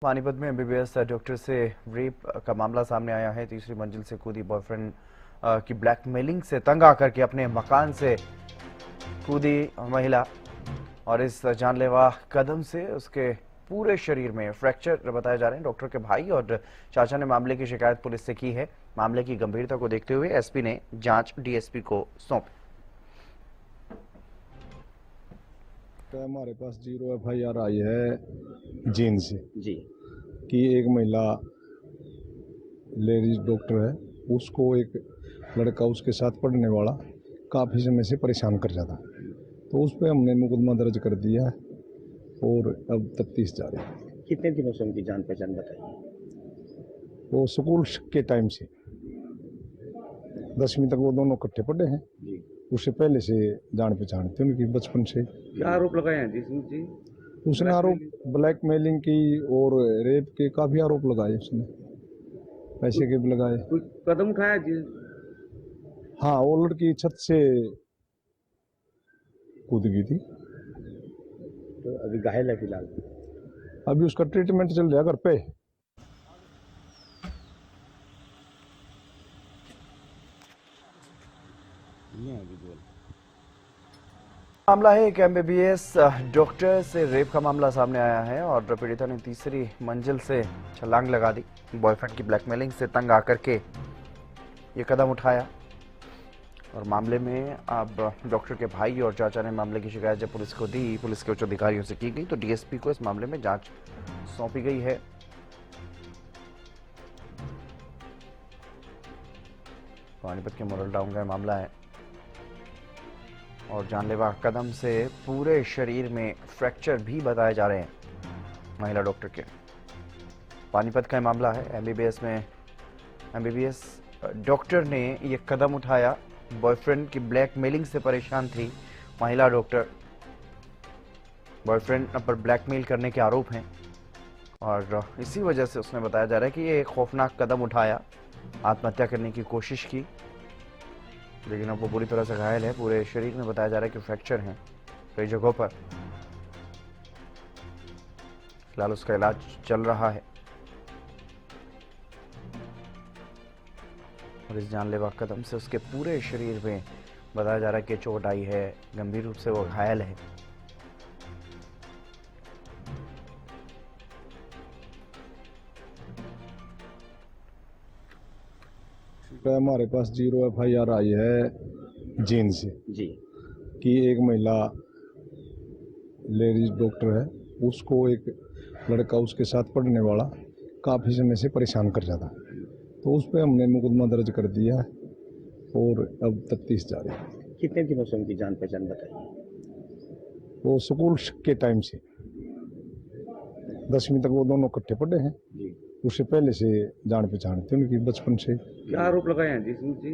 पानीपत में MBBS doctor से rape का मामला सामने आया है। तीसरी मंजिल से कूदी बॉयफ्रेंड की ब्लैकमेलिंग से तंग आकर के अपने मकान से कूदी महिला और इस जानलेवा कदम से उसके पूरे शरीर में फ्रैक्चर बताए जा रहे हैं। डॉक्टर के भाई और चाचा ने मामले की शिकायत पुलिस से की है। मामले की गंभीरता को देखते हुए एसपी ने जांच डीएसपी को सौंपी। तो हमारे पास 0 FIR आई है जींद से जी कि एक महिला लेडीज डॉक्टर है, उसको एक लड़का उसके साथ पढ़ने वाला काफ़ी समय से परेशान कर जाता, तो उस पर हमने मुकदमा दर्ज कर दिया है और अब तफ्तीश जारी है। कितने दिनों से उनकी जान पहचान बताइए। वो स्कूल के टाइम से 10वीं तक वो दोनों इकट्ठे पढ़े हैं। जी उससे पहले से जान पहचान थी उनकी बचपन से। क्या आरोप लगाए हैं जी? उसने आरोप ब्लैकमेलिंग की और रेप के काफ़ी आरोप लगाए उसने, पैसे के भी लगाए। कोई कदम उठाया जी? हाँ, वो लड़की छत से कूद गई थी। तो अभी घायल है फिलहाल। अभी उसका ट्रीटमेंट चल रहा है घर पे। मामला है एक एमबीबीएस डॉक्टर से रेप का मामला सामने आया है और पीड़िता ने तीसरी मंजिल से छलांग लगा दी। बॉयफ्रेंड की ब्लैकमेलिंग से तंग आकर के ये कदम उठाया और मामले में अब डॉक्टर के भाई और चाचा ने मामले की शिकायत जब पुलिस को दी, पुलिस के उच्च अधिकारियों से की गई, तो डीएसपी को इस मामले में जांच सौंपी गई है। पानीपत के मोरल टाउन का मामला है और जानलेवा कदम से पूरे शरीर में फ्रैक्चर भी बताए जा रहे हैं महिला डॉक्टर के। पानीपत का मामला है। एमबीबीएस डॉक्टर ने यह कदम उठाया। बॉयफ्रेंड की ब्लैकमेलिंग से परेशान थी महिला डॉक्टर। बॉयफ्रेंड पर ब्लैकमेल करने के आरोप हैं और इसी वजह से उसने बताया जा रहा है कि ये एक खौफनाक कदम उठाया, आत्महत्या करने की कोशिश की, लेकिन अब वो बुरी तरह से घायल है। पूरे शरीर में बताया जा रहा है कि फ्रैक्चर हैं कई जगहों पर। फिलहाल उसका इलाज चल रहा है और इस जानलेवा कदम से उसके पूरे शरीर में बताया जा रहा है कि चोट आई है, गंभीर रूप से वो घायल है। तो हमारे पास 0 FIR आई है जींद से जी कि एक महिला लेडीज डॉक्टर है, उसको एक लड़का उसके साथ पढ़ने वाला काफ़ी समय से परेशान कर जाता, तो उस पर हमने मुकदमा दर्ज कर दिया है और अब तफ्तीश जारी है। कितने दिनों से उनकी जान पहचान बताइए। वो स्कूल के टाइम से 10वीं तक वो दोनों इकट्ठे पढ़े हैं। जी उससे पहले से जान पहचान थी उनकी बचपन से। क्या आरोप लगाए हैं जी?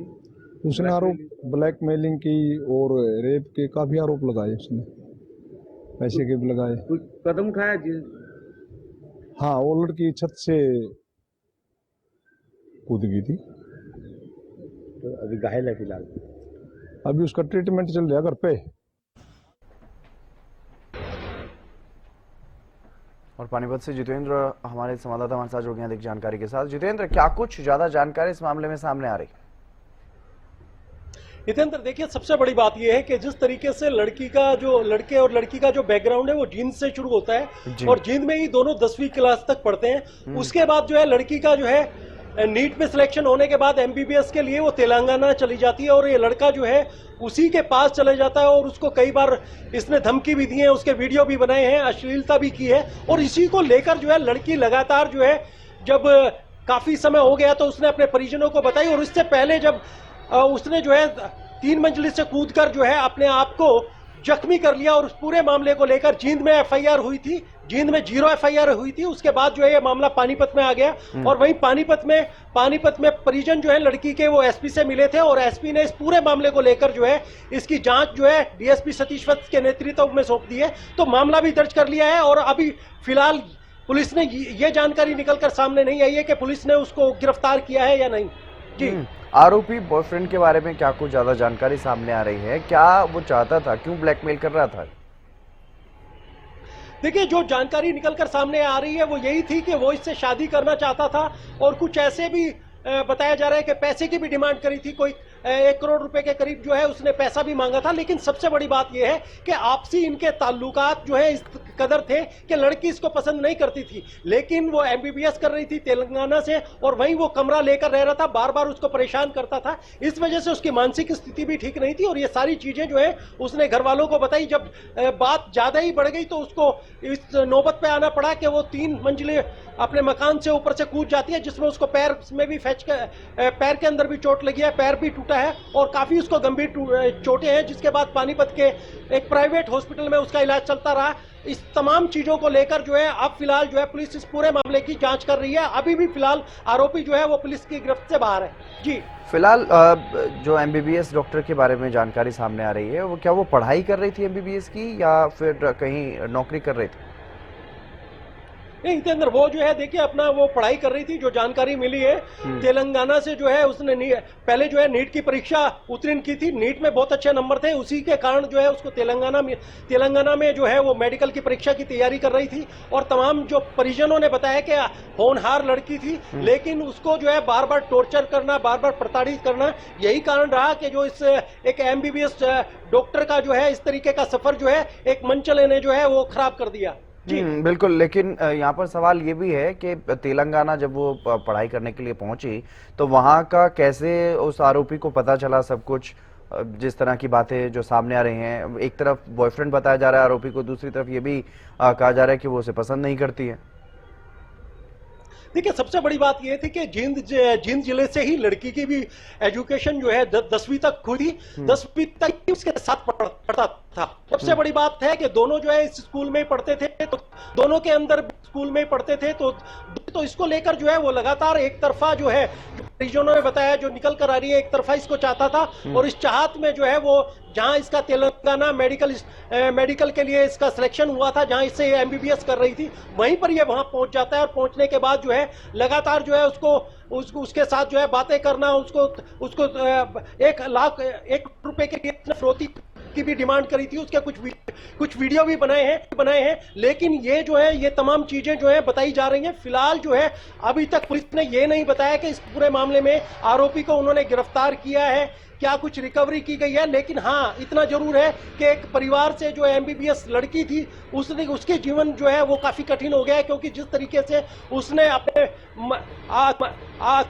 उसने आरोप ब्लैकमेलिंग की और रेप के काफ़ी आरोप लगाए उसने, पैसे के भी लगाए। कोई कदम उठाया जी? हाँ, वो लड़की छत से कूद गई थी। तो अभी घायल है फिलहाल। अभी उसका ट्रीटमेंट चल रहा है घर पे। और पानीपत से जितेंद्र हमारे संवाददाता हमारे साथ जुड़ गए अधिक जानकारी के साथ। जितेंद्र, क्या कुछ ज्यादा जानकारी इस मामले में सामने आ रही? जितेंद्र, देखिए, सबसे बड़ी बात यह है कि जिस तरीके से लड़के और लड़की का जो बैकग्राउंड है वो जींद से शुरू होता है और जींद में ही दोनों 10वीं क्लास तक पढ़ते हैं। उसके बाद जो है लड़की का जो है नीट में सिलेक्शन होने के बाद एमबीबीएस के लिए वो तेलंगाना चली जाती है और ये लड़का जो है उसी के पास चले जाता है और उसको कई बार इसने धमकी भी दी है, उसके वीडियो भी बनाए हैं, अश्लीलता भी की है। और इसी को लेकर जो है लड़की लगातार जो है जब काफी समय हो गया तो उसने अपने परिजनों को बताई और इससे पहले जब उसने जो है 3 मंजिल से कूदकर जो है अपने आप को जख्मी कर लिया और उस पूरे मामले को लेकर जींद में FIR हुई थी। जींद में 0 FIR हुई थी। उसके बाद जो है ये मामला पानीपत में आ गया और वहीं पानीपत में परिजन जो है लड़की के वो एसपी से मिले थे और एसपी ने इस पूरे मामले को लेकर जो है इसकी जांच जो है डीएसपी सतीश वत्स के नेतृत्व में सौंप दी है। तो मामला भी दर्ज कर लिया है और अभी फिलहाल पुलिस ने ये जानकारी निकलकर सामने नहीं आई है कि पुलिस ने उसको गिरफ्तार किया है या नहीं। जी, आरोपी बॉयफ्रेंड के बारे में क्या कुछ ज्यादा जानकारी सामने आ रही है? क्या वो चाहता था, क्यों ब्लैकमेल कर रहा था? देखिए, जो जानकारी निकलकर सामने आ रही है वो यही थी कि वो इससे शादी करना चाहता था और कुछ ऐसे भी बताया जा रहा है कि पैसे की भी डिमांड करी थी। कोई 1 करोड़ रुपए के करीब जो है उसने पैसा भी मांगा था। लेकिन सबसे बड़ी बात यह है कि आपसी इनके ताल्लुकात जो है इस कदर थे कि लड़की इसको पसंद नहीं करती थी, लेकिन वो एमबीबीएस कर रही थी तेलंगाना से और वहीं वो कमरा लेकर रह रहा था, बार बार उसको परेशान करता था। इस वजह से उसकी मानसिक स्थिति भी ठीक नहीं थी और ये सारी चीजें जो है उसने घर वालों को बताई। जब बात ज्यादा ही बढ़ गई तो उसको इस नौबत पे आना पड़ा कि वो 3 मंजिले अपने मकान से ऊपर से कूद जाती है, जिसमें उसको पैर में भी पैर के अंदर भी चोट लगी है, पैर भी टूटा है और काफी उसको गंभीर चोटें हैं, जिसके बाद पानीपत के एक प्राइवेट हॉस्पिटल में उसका इलाज चलता रहा। इस तमाम चीजों को लेकर जो है अब फिलहाल जो है पुलिस इस पूरे मामले की जांच कर रही है। अभी भी फिलहाल आरोपी जो है वो पुलिस की गिरफ्त से बाहर है। जी फिलहाल जो एमबीबीएस डॉक्टर के बारे में जानकारी सामने आ रही है, वो क्या वो पढ़ाई कर रही थी एमबीबीएस की या फिर कहीं नौकरी कर रही थी? नहीं जितेंद्र, वो जो है देखिए अपना वो पढ़ाई कर रही थी। जो जानकारी मिली है तेलंगाना से जो है उसने पहले जो है नीट की परीक्षा उत्तीर्ण की थी, नीट में बहुत अच्छे नंबर थे, उसी के कारण जो है उसको तेलंगाना में जो है वो मेडिकल की परीक्षा की तैयारी कर रही थी। और तमाम जो परिजनों ने बताया कि होनहार लड़की थी, लेकिन उसको जो है बार बार टॉर्चर करना, बार बार प्रताड़ित करना, यही कारण रहा कि जो इस एक एमबीबीएस डॉक्टर का जो है इस तरीके का सफर जो है एक मंचले ने जो है वो खराब कर दिया। बिल्कुल, लेकिन यहाँ पर सवाल ये भी है कि तेलंगाना जब वो पढ़ाई करने के लिए पहुंची तो वहां का कैसे उस आरोपी को पता चला सब कुछ? जिस तरह की बातें जो सामने आ रही हैं, एक तरफ बॉयफ्रेंड बताया जा रहा है आरोपी को, दूसरी तरफ ये भी कहा जा रहा है कि वो उसे पसंद नहीं करती है। देखिए, सबसे बड़ी बात यह थी कि जींद जिले से ही लड़की की भी एजुकेशन जो है 10वीं तक खुदी, 10वीं तक ही उसके साथ पढ़ता था। सबसे बड़ी बात है कि दोनों जो है इस स्कूल में पढ़ते थे, तो दोनों के अंदर स्कूल में पढ़ते थे, तो इसको लेकर जो है वो लगातार एक तरफा जो है परिजनों ने बताया, जो निकल कर आ रही है, एक तरफा इसको चाहता था। और इस चाहत में जो है वो जहां इसका तेलंगाना मेडिकल के लिए इसका सिलेक्शन हुआ था, जहां इससे एमबीबीएस कर रही थी, वहीं पर ये वहां पहुंच जाता है। और पहुंचने के बाद जो है लगातार जो है उसके साथ जो है बातें करना, उसको 1 लाख 1 रुपए के लिए फिरौती की भी डिमांड करी थी। उसके कुछ वीडियो भी बनाए हैं, लेकिन ये जो है ये तमाम चीजें जो है बताई जा रही हैं। फिलहाल जो है अभी तक पुलिस ने ये नहीं बताया कि इस पूरे मामले में आरोपी को उन्होंने गिरफ्तार किया है, क्या कुछ रिकवरी की गई है। लेकिन हाँ, इतना जरूर है कि एक परिवार से जो एमबीबीएस लड़की थी उसके जीवन जो है वो काफी कठिन हो गया है, क्योंकि जिस तरीके से उसने अपने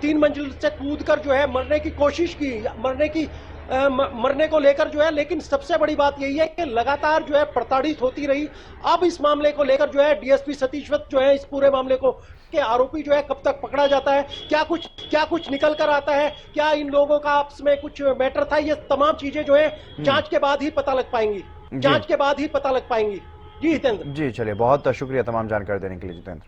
3 मंजिल से कूदकर जो है मरने की कोशिश की, मरने को लेकर जो है। लेकिन सबसे बड़ी बात यही है कि लगातार जो है प्रताड़ित होती रही। अब इस मामले को लेकर जो है डीएसपी सतीश वत्स जो है इस पूरे मामले को के आरोपी जो है कब तक पकड़ा जाता है, क्या कुछ निकल कर आता है, क्या इन लोगों का आपस में कुछ मैटर था, ये तमाम चीजें जो है जांच के बाद ही पता लग पाएंगी। जी हितेंद्र। जी, चलिए, बहुत शुक्रिया तमाम जानकारी देने के लिए जितेंद्र।